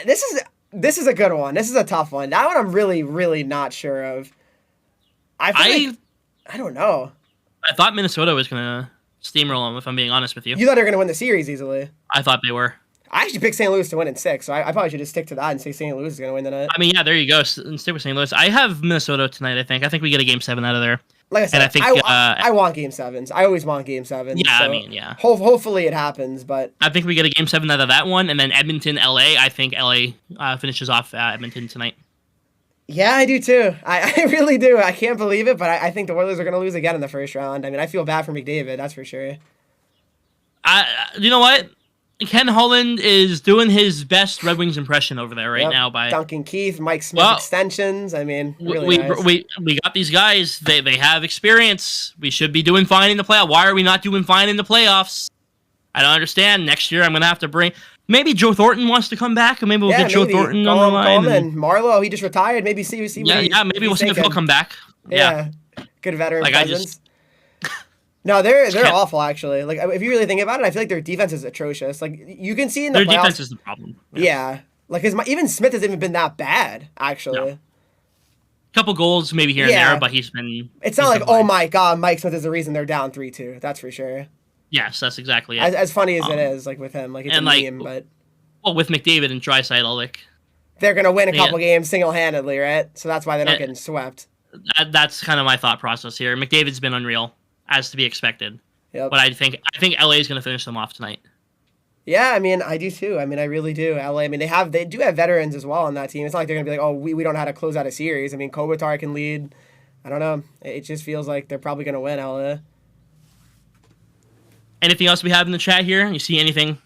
Speaker 2: This is a good one. This is a tough one. That one I'm really, really not sure of. I don't know.
Speaker 1: I thought Minnesota was going to steamroll them, if I'm being honest with you.
Speaker 2: You thought they were going to win the series easily.
Speaker 1: I thought they were.
Speaker 2: I actually picked St. Louis to win in 6, so I probably should just stick to that and say St. Louis is going to win tonight.
Speaker 1: I mean, yeah, there you go. Stick with St. Louis. I have Minnesota tonight, I think. I think we get a Game 7 out of there.
Speaker 2: Like I said, and I want Game 7s. I always want Game 7s.
Speaker 1: Yeah,
Speaker 2: so
Speaker 1: I mean, yeah.
Speaker 2: Hopefully it happens, but...
Speaker 1: I think we get a Game 7 out of that one, and then Edmonton, LA. I think LA finishes off Edmonton tonight.
Speaker 2: Yeah, I do too. I really do. I can't believe it, but I think the Oilers are going to lose again in the first round. I mean, I feel bad for McDavid, that's for sure.
Speaker 1: You know what? Ken Holland is doing his best Red Wings impression over there now by
Speaker 2: Duncan Keith, Mike Smith extensions. I mean, really nice.
Speaker 1: We got these guys. They have experience. We should be doing fine in the playoffs. Why are we not doing fine in the playoffs? I don't understand. Next year, I'm going to have to bring... Maybe Joe Thornton wants to come back, or maybe we'll get Joe Thornton on the line.
Speaker 2: And Marlowe, he just retired. Maybe see
Speaker 1: maybe we'll see if he'll come back.
Speaker 2: Yeah. Good veteran presence. No, they're awful, actually. Like, if you really think about it, I feel like their defense is atrocious. Like, you can see in the playoffs... Their
Speaker 1: defense is the problem.
Speaker 2: Yeah. Like, even Smith hasn't even been that bad, actually.
Speaker 1: No. Couple goals maybe here and there, but he's been...
Speaker 2: It's not like, oh my god, Mike Smith is the reason they're down 3-2. That's for sure.
Speaker 1: Yes, that's exactly it.
Speaker 2: As funny as it is, like, with him. Like, it's a meme, but...
Speaker 1: Well, with McDavid and Draisaitl, like...
Speaker 2: They're going to win a couple games single-handedly, right? So that's why they're not getting swept.
Speaker 1: That's kind of my thought process here. McDavid's been unreal, as to be expected.
Speaker 2: Yep.
Speaker 1: But I think LA is going to finish them off tonight.
Speaker 2: Yeah, I mean, I do too. I mean, I really do. LA, I mean, they do have veterans as well on that team. It's not like they're going to be like, oh, we don't know how to close out a series. I mean, Kopitar can lead. I don't know. It just feels like they're probably going to win, LA.
Speaker 1: Anything else we have in the chat here? You see anything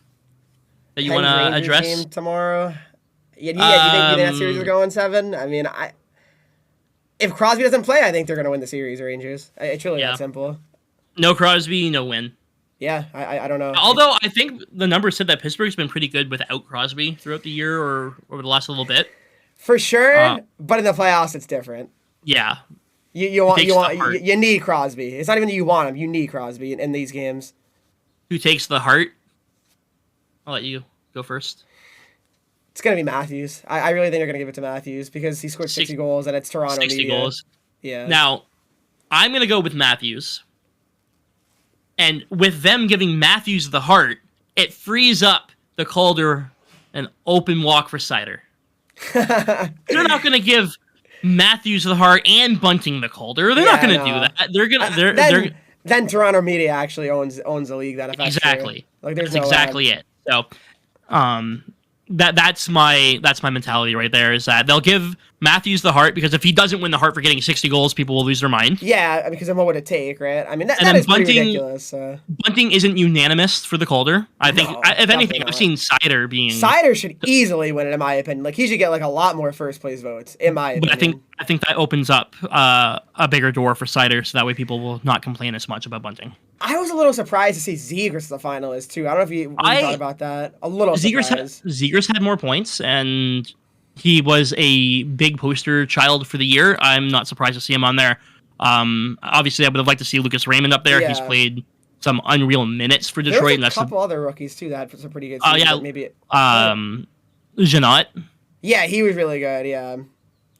Speaker 1: that you want to address?
Speaker 2: Game tomorrow? Yeah, do you think that series is going 7? I mean, if Crosby doesn't play, I think they're going to win the series, Rangers. It's really that simple.
Speaker 1: No Crosby, no win.
Speaker 2: Yeah, I don't know.
Speaker 1: Although I think the numbers said that Pittsburgh's been pretty good without Crosby throughout the year or over the last little bit.
Speaker 2: For sure, but in the playoffs it's different.
Speaker 1: Yeah.
Speaker 2: You need Crosby. It's not even that you want him. You need Crosby in these games.
Speaker 1: Who takes the heart? I'll let you go first.
Speaker 2: It's going to be Matthews. I really think they're going to give it to Matthews because he scored 60 goals and it's Toronto
Speaker 1: 60 goals.
Speaker 2: Yeah.
Speaker 1: Now, I'm going to go with Matthews. And with them giving Matthews the heart, it frees up the Calder an open walk for Seider. They're not going to give Matthews the Hart and Bunting the Calder. They're not going to do that. They're gonna.
Speaker 2: Then Toronto media actually owns the league. Then if that's
Speaker 1: exactly.
Speaker 2: True. Like
Speaker 1: that's exactly it. So, that's my mentality right there. Is that they'll give Matthews the Hart because if he doesn't win the Hart for getting 60 goals, people will lose their mind.
Speaker 2: Yeah, because then what would it take, right? I mean, that is pretty ridiculous.
Speaker 1: Bunting isn't unanimous for the Calder. I think, if anything, I've seen Seider being.
Speaker 2: Seider should easily win it, in my opinion. Like he should get like a lot more first place votes, in my opinion.
Speaker 1: But I think that opens up a bigger door for Seider, so that way people will not complain as much about Bunting.
Speaker 2: I was a little surprised to see Zegras as the finalist too. I don't know if you thought about that. A little surprised.
Speaker 1: Zegras had more points, and he was a big poster child for the year. I'm not surprised to see him on there. Obviously, I would have liked to see Lucas Raymond up there. Yeah. He's played some unreal minutes for Detroit.
Speaker 2: There's a couple other rookies too that had some pretty good seasons.
Speaker 1: Yeah,
Speaker 2: maybe.
Speaker 1: Jeanot.
Speaker 2: Yeah, he was really good. Yeah.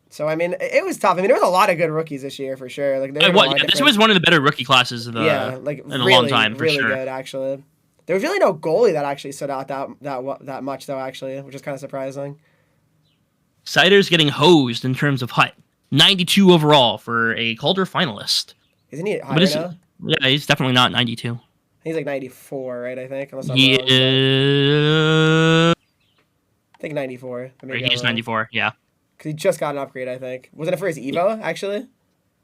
Speaker 2: So I mean, it was tough. I mean, there was a lot of good rookies this year for sure. Like
Speaker 1: this was one of the better rookie classes in a long time for
Speaker 2: really
Speaker 1: sure.
Speaker 2: Good actually. There was really no goalie that actually stood out that much though. Actually, which is kind of surprising.
Speaker 1: Seider's getting hosed in terms of height. 92 overall for a Calder finalist.
Speaker 2: Isn't he higher now?
Speaker 1: Yeah, he's definitely not 92.
Speaker 2: He's like 94, right? I think.
Speaker 1: Yeah.
Speaker 2: I think 94.
Speaker 1: He's 94. Yeah.
Speaker 2: Because he just got an upgrade, I think. Wasn't it for his Evo, actually?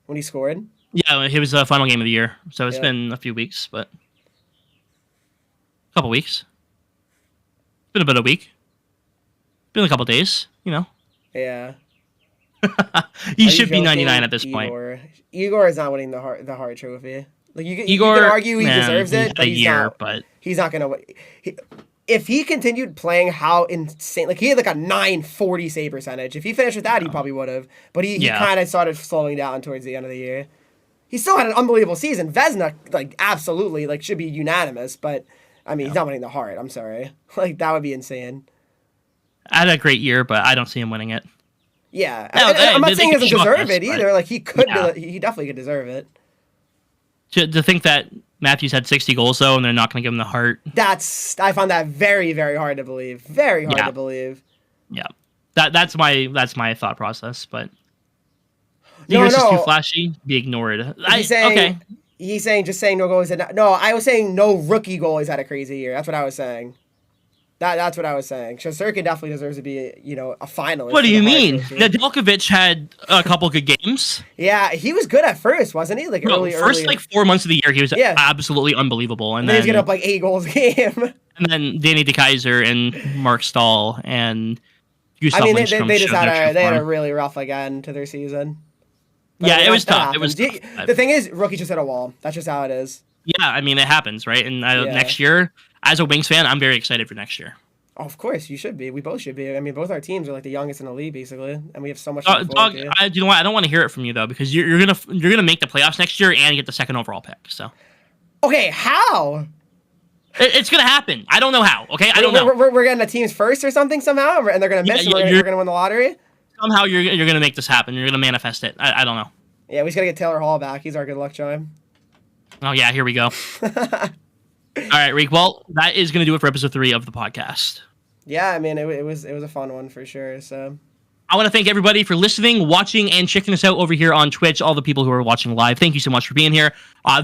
Speaker 2: When he scored?
Speaker 1: Yeah, it was the final game of the year. So it's been a few weeks, but... A couple weeks. It's been about a week. Been a couple days, you know.
Speaker 2: Yeah.
Speaker 1: He should be 99 at this point.
Speaker 2: Igor is not winning the Hart Trophy. Like you can argue he deserves it, but he's not going to win. If he continued playing how insane, like he had like a 940 save percentage. If he finished with that, he probably would have. But he kind of started slowing down towards the end of the year. He still had an unbelievable season. Vezina, like absolutely, like should be unanimous. But I mean, he's not winning the Hart. I'm sorry, like that would be insane.
Speaker 1: I had a great year, but I don't see him winning it.
Speaker 2: Yeah, I'm not saying he doesn't deserve it either. Like he could, he definitely could deserve it.
Speaker 1: To think that Matthews had 60 goals though, and they're not going to give him the Hart.
Speaker 2: I found that very, very hard to believe. Very hard to believe.
Speaker 1: Yeah, that's my thought process. But Zegras is too flashy. Be ignored.
Speaker 2: He's saying just saying no goalies. No, I was saying no rookie goalies had a crazy year. That's what I was saying. That's what I was saying. Shesterkin definitely deserves to be, a finalist.
Speaker 1: What do you mean? Nedeljkovic had a couple good games.
Speaker 2: Yeah, he was good at first, wasn't he? Like
Speaker 1: first 4 months of the year, he was absolutely unbelievable. And then
Speaker 2: he's getting up like 8 goals a game.
Speaker 1: And then Danny DeKeyser and Mark Stahl and Gustav Lindstrom
Speaker 2: they had a really rough end to their season. But
Speaker 1: it was tough. It was tough.
Speaker 2: The thing is, rookies just hit a wall. That's just how it is.
Speaker 1: Yeah, I mean, it happens, right? And next year, as a Wings fan, I'm very excited for next year.
Speaker 2: Oh, of course, you should be. We both should be. I mean, both our teams are like the youngest in the league, basically, and we have so much.
Speaker 1: You know what? I don't want to hear it from you though, because you're gonna make the playoffs next year and get the second overall pick. So.
Speaker 2: Okay, how?
Speaker 1: It's gonna happen. I don't know how. Okay, I don't know.
Speaker 2: We're getting the teams first or something somehow, and they're gonna miss. And we're gonna win the lottery.
Speaker 1: Somehow you're gonna make this happen. You're gonna manifest it. I don't know.
Speaker 2: Yeah, we just gotta get Taylor Hall back. He's our good luck charm.
Speaker 1: Oh yeah, here we go. All right, Reek. Well, that is going to do it for episode 3 of the podcast.
Speaker 2: Yeah, I mean, it was a fun one for sure. So,
Speaker 1: I want to thank everybody for listening, watching, and checking us out over here on Twitch. All the people who are watching live, thank you so much for being here.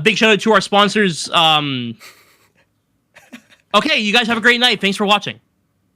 Speaker 1: Big shout out to our sponsors. Okay, you guys have a great night. Thanks for watching.